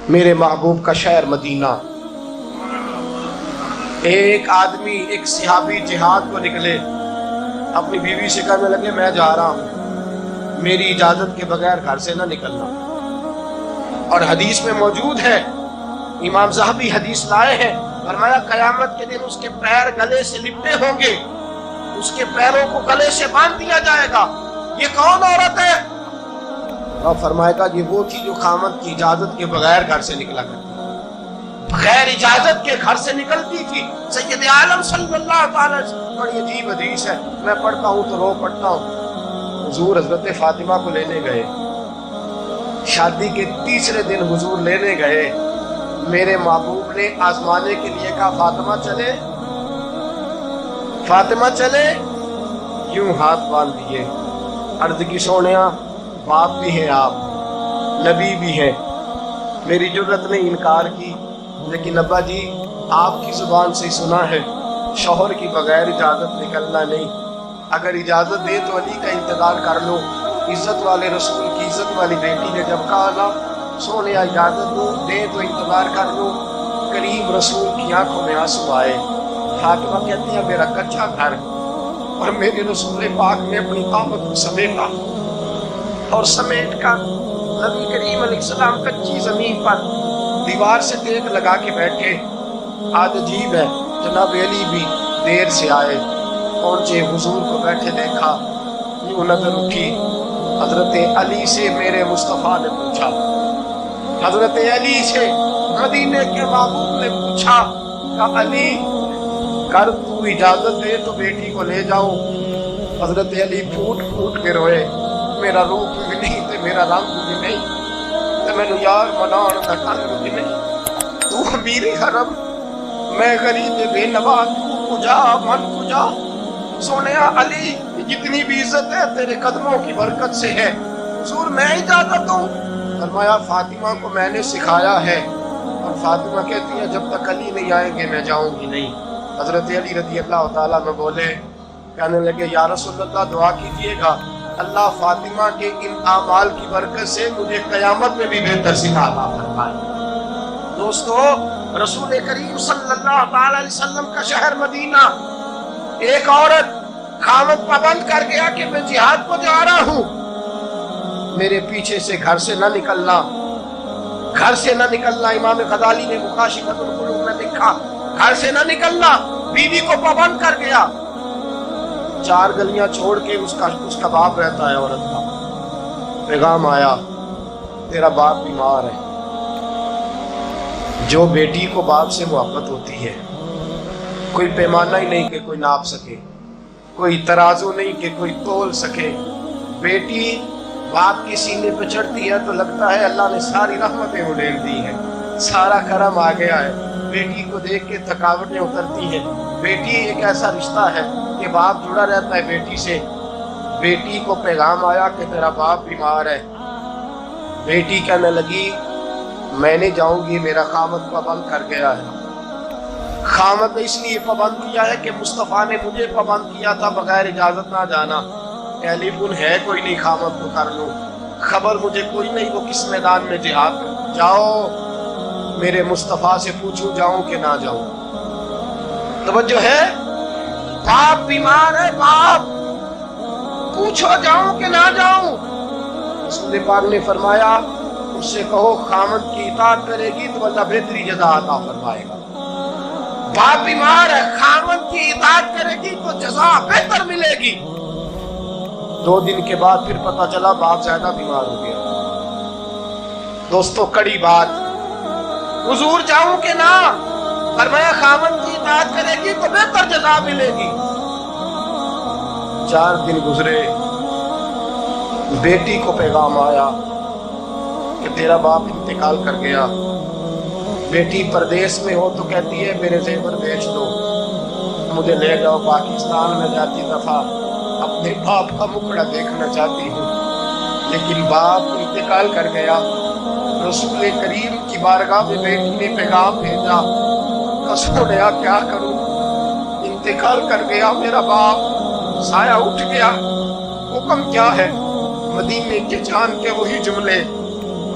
میرے محبوب کا شہر مدینہ. ایک آدمی ایک صحابی جہاد کو نکلے, اپنی بیوی سے کہنے لگے میں جا رہا ہوں, میری اجازت کے بغیر گھر سے نہ نکلنا. اور حدیث میں موجود ہے, امام ذہبی حدیث لائے ہیں, فرمایا قیامت کے دن اس کے پیر گلے سے لپٹے ہوں گے, اس کے پیروں کو گلے سے باندھ دیا جائے گا. یہ کون عورت ہے؟ اور فرمائے گا یہ وہ تھی جو خامد کی اجازت کے بغیر گھر سے نکلا کرتی, بغیر اجازت کے گھر سے نکلتی تھی. سید عالم صلی اللہ تعالی وسلم, بڑی عجیب حدیث ہے, میں پڑھتا ہوں تو رو پڑھتا ہوں. حضور حضرت فاطمہ کو لینے گئے, شادی کے تیسرے دن حضور لینے گئے. میرے محبوب نے آزمانے کے لیے کہا فاطمہ چلے, فاطمہ چلے, یوں ہاتھ باندھ دیے. عرض کی سونیا باپ بھی ہیں آپ, نبی بھی ہیں, میری جرت نے انکار کی, لیکن ابا جی آپ کی زبان سے سنا ہے شوہر کی بغیر اجازت نکلنا نہیں. اگر اجازت دے تو علی کا انتظار کر لو. عزت والے رسول کی عزت والی بیٹی نے جب کہا نا سونیا اجازت دو, دے تو انتظار کر لو, کریم رسول کی آنکھوں میں آنسو آئے. فاطمہ کہتی ہے میرا کچا گھر اور میرے رسول پاک نے اپنی قامت کو سمیٹا, اور سمیٹ کر نبی کریم علیہ السلام کچی زمین پر دیوار سے ٹیک لگا کے بیٹھے. آج عجیب ہے, جناب علی بھی دیر سے آئے, پہنچے, حضور کو بیٹھے دیکھا, یوں نظر اٹھی. حضرت علی سے میرے مصطفیٰ نے پوچھا, حضرت علی سے مدینے کے محبوب نے پوچھا کہ علی کر تو اجازت دے تو بیٹی کو لے جاؤ. حضرت علی پھوٹ پھوٹ کے روئے, میرا روپ بھی نہیں تے میرا رنگ بھی نہیں تے مینوں یار منان دا ٹنگ بھی نہیں. تو امیر حرم, میں غریب بے نوا, تو کجا من کجا. سونیا علی جتنی بھی عزت ہے تیرے قدموں کی برکت سے ہے, حضور میں اجازت دوں. فرمایا فاطمہ کو میں نے سکھایا ہے, اور فاطمہ کہتی ہے جب تک علی نہیں آئیں گے میں جاؤں گی نہیں. حضرت علی رضی اللہ تعالیٰ میں بولے, کہنے لگے یا رسول اللہ دعا کیجئے گا اللہ فاطمہ کے ان اعمال کی برکت سے مجھے قیامت میں بھی بہتر سکھا عطا فرمائے. دوستو, رسول کریم صلی اللہ تعالی علیہ وسلم کا شہر مدینہ, ایک عورت خامد پابند کر گیا کہ میں جہاد کو جا رہا ہوں, میرے پیچھے سے گھر سے نہ نکلنا, گھر سے نہ نکلنا. امام غزالی نے مکاشفۃ القلوب میں لکھا گھر سے نہ نکلنا, بیوی کو پابند کر گیا. 4 گلیاں چھوڑ کے اس کا باپ رہتا ہے عورت کا. پیغام آیا تیرا باپ بیمار ہے. جو بیٹی کو باپ سے محبت ہوتی ہے, کوئی پیمانہ ہی نہیں کہ کوئی ناپ سکے, کوئی ترازو نہیں کہ کوئی تول سکے. بیٹی باپ کی سینے پہ چڑھتی ہے تو لگتا ہے اللہ نے ساری رحمتیں اڑیل دی ہیں, سارا کرم آ گیا ہے. بیٹی کو دیکھ کے تھکاوٹیں اترتی ہیں. بیٹی ایک ایسا رشتہ ہے کہ باپ جڑا رہتا ہے بیٹی سے. بیٹی کو پیغام آیا کہ تیرا باپ بیمار ہے. بیٹی کہنے لگی میں نہیں جاؤں گی, میرا خامد پابند کر گیا ہے. خامد نے اس لیے پابند کیا ہے کہ مصطفیٰ نے مجھے پابند کیا تھا بغیر اجازت نہ جانا. اہل گن ہے کوئی نہیں, خامد کو کر لو, خبر مجھے کوئی نہیں وہ کس میدان میں جہاد. جاؤ میرے مصطفیٰ سے پوچھو جاؤں کہ نہ جاؤں. توجہ ہے, باپ بیمار ہے, باپ پوچھو جاؤں کہ نہ جاؤں. رسول پاک نے فرمایا اس سے کہو خامد کی اطاعت کرے گی تو اللہ بہتری جزا عطا فرمائے گا. باپ بیمار ہے, خامد کی اطاعت کرے گی تو جزا بہتر ملے گی. 2 دن کے بعد پھر پتہ چلا باپ زیادہ بیمار ہو گیا. دوستو کڑی بات, حضور جاؤں کہ نہ, فرمایا خامد کی اطاعت کرے گی تو بہتر جزا ملے گی. 4 دن گزرے, بیٹی کو پیغام آیا کہ تیرا باپ انتقال کر گیا. بیٹی پردیس میں ہو تو کہتی ہے میرے زیور بیچ دو, مجھے لے جاؤ پاکستان میں, جاتی دفعہ اپنے باپ کا مکھڑا دیکھنا چاہتی ہوں. لیکن باپ انتقال کر گیا. رسول کریم کی بارگاہ میں بیٹی نے پیغام بھیجا, سونیا کیا کروں, انتقال کر گیا میرا باپ, سایہ اٹھ گیا, حکم کیا ہے؟ مدینے کے چاند کے وہی جملے,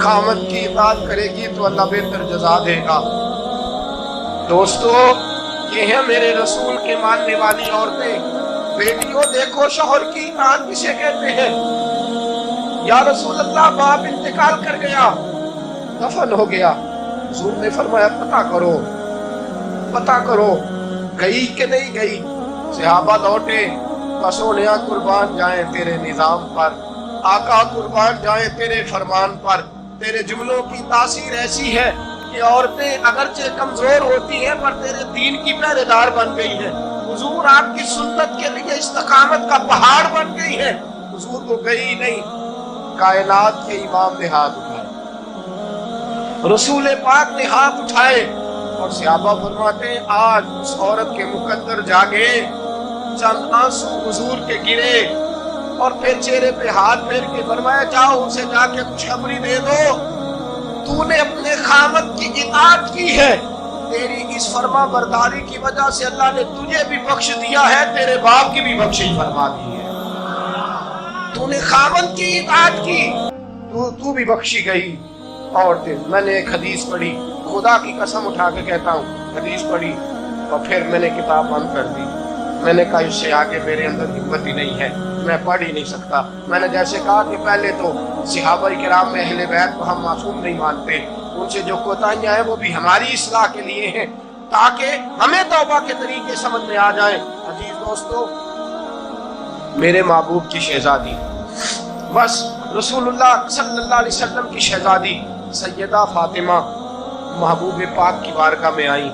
خامد کی اطاعت کرے گی تو اللہ بہتر جزا دے گا۔ دوستو، یہ ہیں میرے رسول کے ماننے والی عورتیں۔ بیٹیوں دیکھو شوہر کی اطاعت کسے کہتے ہیں۔ یا رسول اللہ، باپ انتقال کر گیا، دفن ہو گیا، حضور نے فرمایا پتہ کرو گئی کہ نہیں گئی۔ صحابہ لوٹے، سونیا قربان جائیں تیرے نظام پر، آقا قربان جائیں تیرے فرمان پر۔ تیرے جملوں کی تاثیر ایسی ہے کہ عورتیں اگرچہ کمزور ہوتی ہیں پر تیرے دین کی پہرے دار بن گئی ہیں۔ حضور آپ کی سنت کے لیے استقامت کا پہاڑ بن گئی ہے۔ حضور کو گئی نہیں، کائنات کے امام نے ہاتھ اٹھائے، رسول پاک نے ہاتھ اٹھائے، اور صحابہ فرماتے ہیں آج اس عورت کے مقدر جاگے، چند آنسو حضور کے گرے، اور پھر چہرے پہ ہاتھ پھیر کے فرمایا جاؤ اسے جا کے خوشخبری دے دو، تو نے اپنے خامد کی اطاعت کی ہے، تیری اس فرما برداری کی وجہ سے اللہ نے تجھے بھی بخش دیا ہے، تیرے باپ کی بھی بخشش فرما دی ہے۔ تو نے خامد کی اطاعت کی، تو بھی بخشی گئی۔ اور میں نے ایک حدیث پڑھی، خدا کی قسم اٹھا کے کہتا ہوں، حدیث پڑھی اور پھر میں نے کتاب بند کر دی۔ میں نے کہا اس سے آگے میرے اندر ہمت ہی نہیں ہے، میں پڑھ ہی نہیں سکتا۔ میں نے جیسے کہا کہ پہلے تو صحابہ کرام میں اہل بیت کو ہم معصوم نہیں مانتے، ان سے جو کوتاہیاں ہیں وہ بھی ہماری اصلاح کے لیے ہیں تاکہ ہمیں توبہ کے طریقے سمجھ میں آ جائیں۔ عزیز دوستو، میرے محبوب کی شہزادی، بس رسول اللہ صلی اللہ علیہ وسلم کی شہزادی سیدہ فاطمہ محبوب پاک کی بارگاہ میں آئی،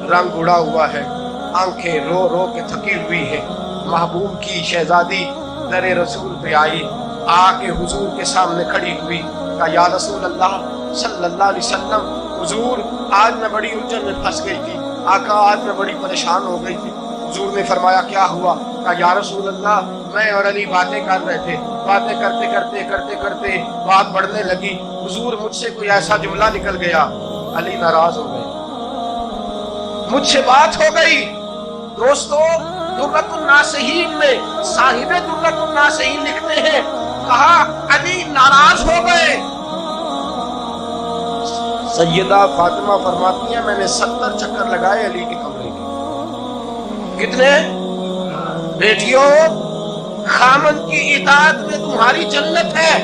رنگ اڑا ہوا ہے، آنکھیں رو رو کے تھکی ہوئی ہیں۔ محبوب کی شہزادی در رسول پہ آئی، آ کے حضور کے سامنے کھڑی ہوئی، کہا یا رسول اللہ صلی اللہ علیہ وسلم، حضور آج میں بڑی الجھن میں پھنس گئی تھی، آقا آج میں بڑی پریشان ہو گئی تھی۔ حضور نے فرمایا کیا ہوا؟ کہا یا رسول اللہ، میں اور علی باتیں کر رہے تھے، باتیں کرتے کرتے بات بڑھنے لگی، حضور مجھ سے کوئی ایسا جملہ نکل گیا، علی ناراض ہو گئے، مجھ سے بات ہو گئی۔ دوستو، درۃ الناصحین میں صاحب درۃ الناصحین لکھتے ہیں، کہا علی ناراض ہو گئے۔ سیدہ فاطمہ فرماتی ہیں میں نے 70 چکر لگائے علی کے کمرے کے۔ کتنے؟ بیٹیوں، خامن کی اطاعت میں تمہاری جنت ہے،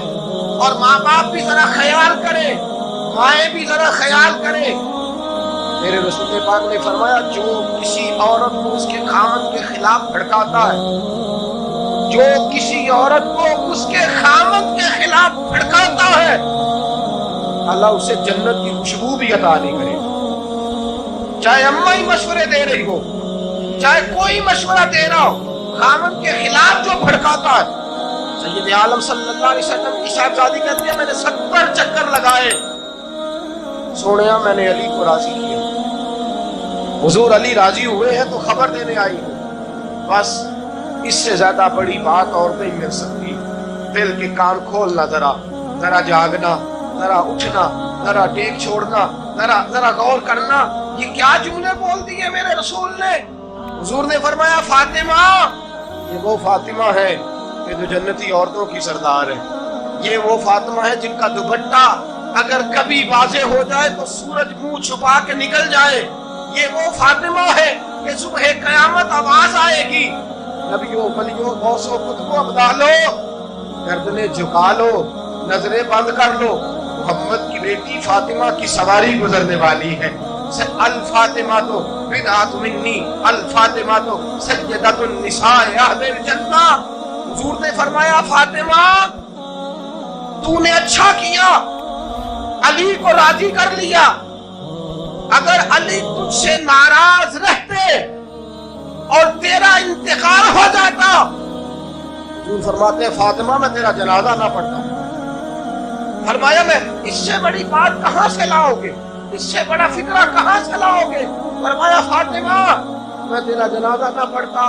اور ماں باپ بھی ذرا خیال کریں، مائیں بھی ذرا خیال کریں۔ میرے رسول پاک نے فرمایا جو کسی عورت کو اس کے خامن کے خلاف بھڑکاتا ہے، جو کسی عورت کو اس کے خامن کے خلاف بھڑکاتا ہے، اللہ اسے جنت کی خوشبو بھی عطا نہیں کرے، چاہے اماں ہی مشورے دے رہی ہو، چاہے کوئی مشورہ دے رہا ہو، خامن کے خلاف جو بھڑکاتا ہے۔ سید عالم صلی اللہ علیہ وسلم کی صاحبزادی کہتی ہے میں نے 70 چکر لگائے، سونیا میں نے علی کو راضی کیا۔ حضور علی راضی ہوئے ہیں تو خبر دینے آئی ہوں، بس اس سے زیادہ بڑی بات اور نہیں مل سکتی۔ دل کے کان کھولنا، ذرا جاگنا، ذرا اٹھنا، ذرا ٹیک چھوڑنا، ذرا غور کرنا، یہ کیا جملے بول دیے میرے رسول نے۔ حضور نے فرمایا فاطمہ، یہ وہ فاطمہ ہے کہ جو جنتی عورتوں کی سردار ہے، یہ وہ فاطمہ ہے جن کا دوپٹہ اگر کبھی واضح ہو جائے تو سورج منہ چھپا کے نکل جائے، یہ وہ فاطمہ ہے کہ صبح قیامت آواز آئے گی نبیوں ولیوں غوثوں قطبوں ابدالو، گردنیں جھکا لو، نظریں بند کر لو، محمد کی بیٹی فاطمہ کی سواری گزرنے والی ہے۔ الفاطمہ تو بدعۃ منی، الفاطمہ تو سیدۃ النساء اہل الجنہ۔ حضور نے فرمایا فاطمہ تو نے اچھا کیا، علی کو راضی کر لیا، اگر علی تجھ سے ناراض رہتے اور تیرا انتقال ہو جاتا، حضور فرماتے ہیں فاطمہ میں تیرا جنازہ نہ پڑھتا۔ فرمایا میں اس سے بڑی بات کہاں سے لاؤ گے، اس سے بڑا فکرہ کہاں سے لاؤ گے؟ فرمایا فاطمہ میں تیرا جنازہ نہ پڑھتا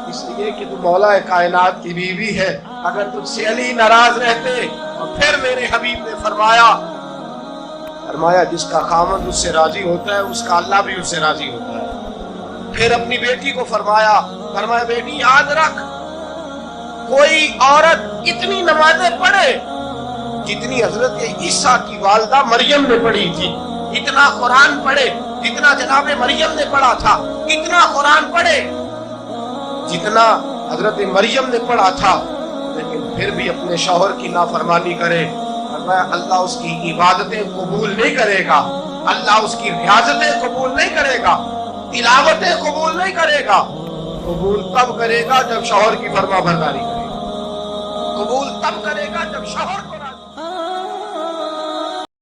اس لیے کہ تو مولا کائنات کی بیوی ہے، اگر تجھ سے علی ناراض رہتے۔ اور پھر میرے حبیب نے فرمایا جس کا خامد اس سے راضی ہوتا ہے اس کا اللہ بھی اس سے راضی ہوتا ہے۔ پھر اپنی بیٹی کو فرمایا بیٹی یاد رکھ، کوئی عورت اتنی نمازیں پڑھے جتنی حضرت عیسیٰ کی والدہ مریم نے پڑھی تھی، اتنا قرآن پڑھے جتنا جناب مریم نے پڑھا تھا، اتنا قرآن پڑھے جتنا حضرت مریم نے پڑھا تھا، لیکن پھر بھی اپنے شوہر کی نافرمانی کرے، اللہ اس کی عبادتیں قبول نہیں کرے گا، اللہ اس کی ریاضتیں قبول نہیں کرے گا، تلاوتیں قبول نہیں کرے گا۔ قبول تب کرے گا جب شوہر کی فرما برداری کرے گا، قبول تب کرے گا جب شوہر کو